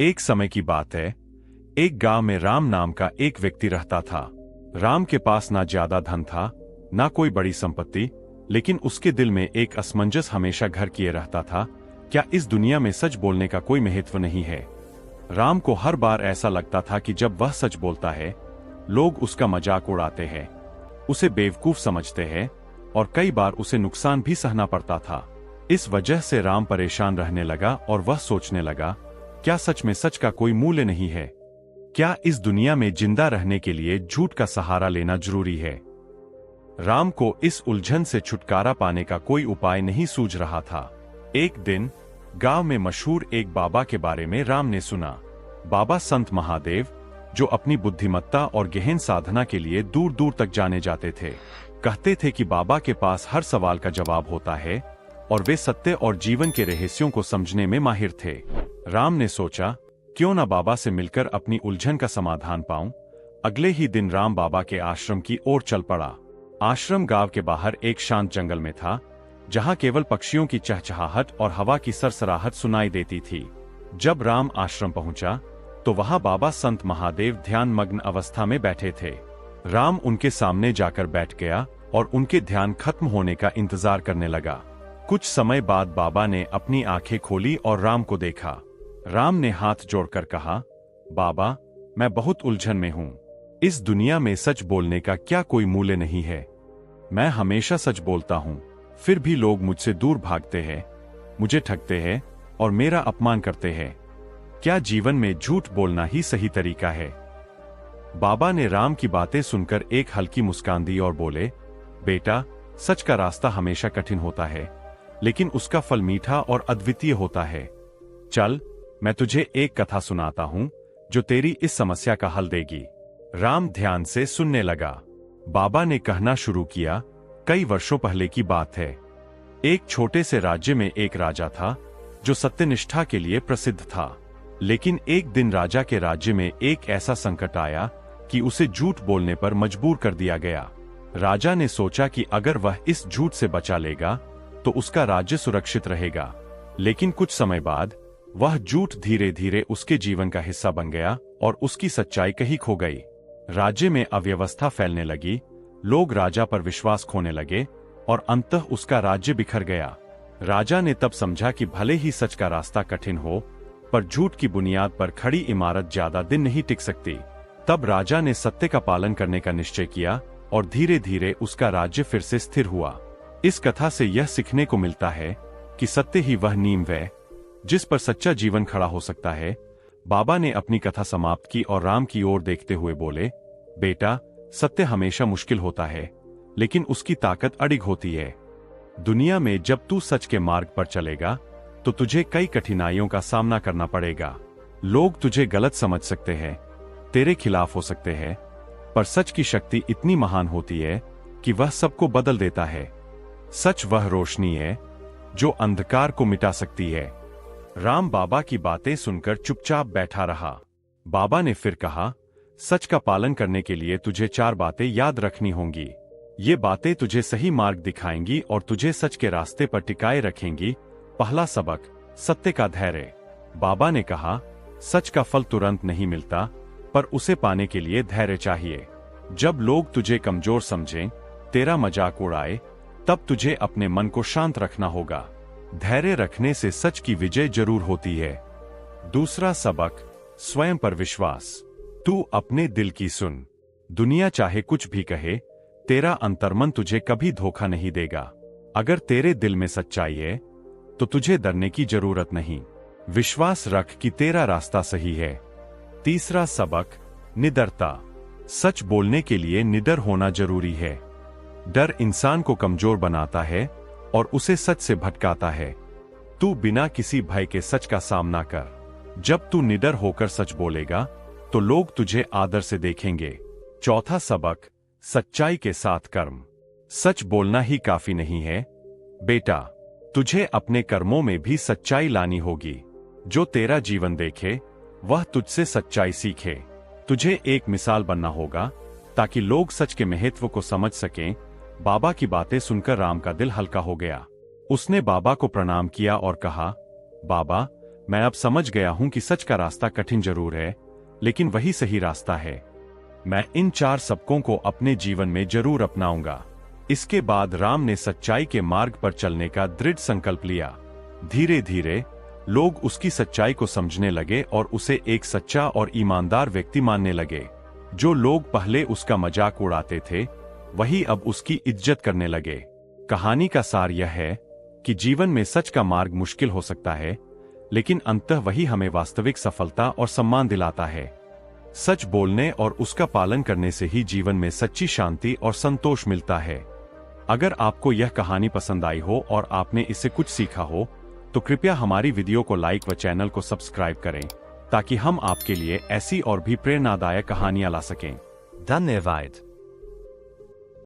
एक समय की बात है। एक गांव में राम नाम का एक व्यक्ति रहता था। राम के पास ना ज्यादा धन था, ना कोई बड़ी संपत्ति, लेकिन उसके दिल में एक असमंजस हमेशा घर किए रहता था। क्या इस दुनिया में सच बोलने का कोई महत्व नहीं है? राम को हर बार ऐसा लगता था कि जब वह सच बोलता है, लोग उसका मजाक उड़ाते हैं, उसे बेवकूफ समझते हैं और कई बार उसे नुकसान भी सहना पड़ता था। इस वजह से राम परेशान रहने लगा और वह सोचने लगा, क्या सच में सच का कोई मूल्य नहीं है? क्या इस दुनिया में जिंदा रहने के लिए झूठ का सहारा लेना जरूरी है? राम को इस उलझन से छुटकारा पाने का कोई उपाय नहीं सूझ रहा था। एक दिन गांव में मशहूर एक बाबा के बारे में राम ने सुना। बाबा संत महादेव, जो अपनी बुद्धिमत्ता और गहन साधना के लिए दूर दूर तक जाने जाते थे। कहते थे कि बाबा के पास हर सवाल का जवाब होता है और वे सत्य और जीवन के रहस्यों को समझने में माहिर थे। राम ने सोचा, क्यों न बाबा से मिलकर अपनी उलझन का समाधान पाऊं। अगले ही दिन राम बाबा के आश्रम की ओर चल पड़ा। आश्रम गांव के बाहर एक शांत जंगल में था, जहां केवल पक्षियों की चहचहाहट और हवा की सरसराहट सुनाई देती थी। जब राम आश्रम पहुंचा, तो वहां बाबा संत महादेव ध्यान मग्न अवस्था में बैठे थे। राम उनके सामने जाकर बैठ गया और उनके ध्यान खत्म होने का इंतजार करने लगा। कुछ समय बाद बाबा ने अपनी आंखें खोली और राम को देखा। राम ने हाथ जोड़कर कहा, बाबा, मैं बहुत उलझन में हूं। इस दुनिया में सच बोलने का क्या कोई मूल्य नहीं है? मैं हमेशा सच बोलता हूं, फिर भी लोग मुझसे दूर भागते हैं, मुझे ठगते हैं और मेरा अपमान करते हैं। क्या जीवन में झूठ बोलना ही सही तरीका है? बाबा ने राम की बातें सुनकर एक हल्की मुस्कान दी और बोले, बेटा, सच का रास्ता हमेशा कठिन होता है, लेकिन उसका फल मीठा और अद्वितीय होता है। चल, मैं तुझे एक कथा सुनाता हूं जो तेरी इस समस्या का हल देगी। राम ध्यान से सुनने लगा। बाबा ने कहना शुरू किया, कई वर्षों पहले की बात है। एक छोटे से राज्य में एक राजा था जो सत्यनिष्ठा के लिए प्रसिद्ध था। लेकिन एक दिन राजा के राज्य में एक ऐसा संकट आया कि उसे झूठ बोलने पर मजबूर कर दिया गया। राजा ने सोचा कि अगर वह इस झूठ से बचा लेगा तो उसका राज्य सुरक्षित रहेगा। लेकिन कुछ समय बाद वह झूठ धीरे धीरे उसके जीवन का हिस्सा बन गया और उसकी सच्चाई कहीं खो गई। राज्य में अव्यवस्था फैलने लगी, लोग राजा पर विश्वास खोने लगे और अंततः उसका राज्य बिखर गया। राजा ने तब समझा कि भले ही सच का रास्ता कठिन हो, पर झूठ की बुनियाद पर खड़ी इमारत ज्यादा दिन नहीं टिक सकती। तब राजा ने सत्य का पालन करने का निश्चय किया और धीरे धीरे उसका राज्य फिर से स्थिर हुआ। इस कथा से यह सीखने को मिलता है कि सत्य ही वह नींव है जिस पर सच्चा जीवन खड़ा हो सकता है। बाबा ने अपनी कथा समाप्त की और राम की ओर देखते हुए बोले, बेटा, सत्य हमेशा मुश्किल होता है, लेकिन उसकी ताकत अडिग होती है। दुनिया में जब तू सच के मार्ग पर चलेगा तो तुझे कई कठिनाइयों का सामना करना पड़ेगा। लोग तुझे गलत समझ सकते हैं, तेरे खिलाफ हो सकते हैं, पर सच की शक्ति इतनी महान होती है कि वह सबको बदल देता है। सच वह रोशनी है जो अंधकार को मिटा सकती है। राम बाबा की बातें सुनकर चुपचाप बैठा रहा। बाबा ने फिर कहा, सच का पालन करने के लिए तुझे 4 बातें याद रखनी होंगी। ये बातें तुझे सही मार्ग दिखाएंगी और तुझे सच के रास्ते पर टिकाए रखेंगी। पहला सबक, सत्य का धैर्य। बाबा ने कहा, सच का फल तुरंत नहीं मिलता, पर उसे पाने के लिए धैर्य चाहिए। जब लोग तुझे कमजोर समझें, तेरा मजाक उड़ाए, तब तुझे अपने मन को शांत रखना होगा। धैर्य रखने से सच की विजय जरूर होती है। दूसरा सबक, स्वयं पर विश्वास। तू अपने दिल की सुन। दुनिया चाहे कुछ भी कहे, तेरा अंतर्मन तुझे कभी धोखा नहीं देगा। अगर तेरे दिल में सच्चाई है तो तुझे डरने की जरूरत नहीं। विश्वास रख कि तेरा रास्ता सही है। तीसरा सबक, निडरता। सच बोलने के लिए निडर होना जरूरी है। डर इंसान को कमजोर बनाता है और उसे सच से भटकाता है। तू बिना किसी भय के सच का सामना कर। जब तू निडर होकर सच बोलेगा तो लोग तुझे आदर से देखेंगे। चौथा सबक, सच्चाई के साथ कर्म। सच बोलना ही काफी नहीं है बेटा, तुझे अपने कर्मों में भी सच्चाई लानी होगी। जो तेरा जीवन देखे वह तुझसे सच्चाई सीखे। तुझे एक मिसाल बनना होगा ताकि लोग सच के महत्व को समझ सकें। बाबा की बातें सुनकर राम का दिल हल्का हो गया। उसने बाबा को प्रणाम किया और कहा, बाबा, मैं अब समझ गया हूं कि सच का रास्ता कठिन जरूर है, लेकिन वही सही रास्ता है। मैं इन 4 सबकों को अपने जीवन में जरूर अपनाऊंगा। इसके बाद राम ने सच्चाई के मार्ग पर चलने का दृढ़ संकल्प लिया। धीरे धीरे लोग उसकी सच्चाई को समझने लगे और उसे एक सच्चा और ईमानदार व्यक्ति मानने लगे। जो लोग पहले उसका मजाक उड़ाते थे, वही अब उसकी इज्जत करने लगे। कहानी का सार यह है कि जीवन में सच का मार्ग मुश्किल हो सकता है, लेकिन अंततः वही हमें वास्तविक सफलता और सम्मान दिलाता है। सच बोलने और उसका पालन करने से ही जीवन में सच्ची शांति और संतोष मिलता है। अगर आपको यह कहानी पसंद आई हो और आपने इससे कुछ सीखा हो, तो कृपया हमारी वीडियो को लाइक व चैनल को सब्सक्राइब करें, ताकि हम आपके लिए ऐसी और भी प्रेरणादायक कहानियां ला सकें। धन्यवाद।